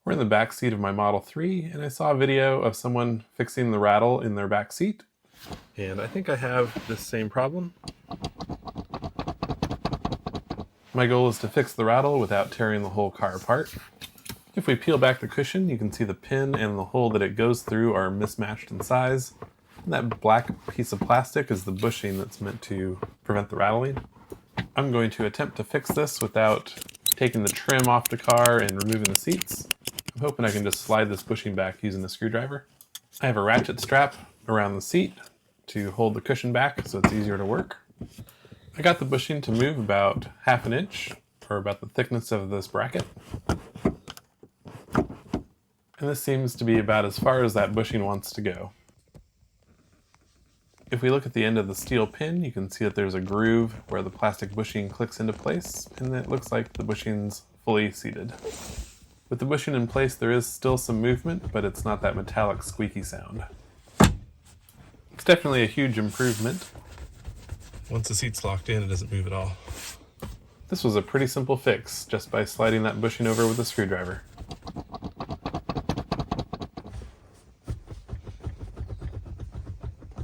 We're in the back seat of my Model 3, and I saw a video of someone fixing the rattle in their back seat. And I think I have this same problem. My goal is to fix the rattle without tearing the whole car apart. If we peel back the cushion, you can see the pin and the hole that it goes through are mismatched in size. And that black piece of plastic is the bushing that's meant to prevent the rattling. I'm going to attempt to fix this without taking the trim off the car and removing the seats. I'm hoping I can just slide this bushing back using a screwdriver. I have a ratchet strap around the seat to hold the cushion back so it's easier to work. I got the bushing to move about ½ an inch, or about the thickness of this bracket. And this seems to be about as far as that bushing wants to go. If we look at the end of the steel pin, you can see that there's a groove where the plastic bushing clicks into place, and it looks like the bushing's fully seated. With the bushing in place, there is still some movement, but it's not that metallic squeaky sound. It's definitely a huge improvement. Once the seat's locked in, it doesn't move at all. This was a pretty simple fix, just by sliding that bushing over with a screwdriver.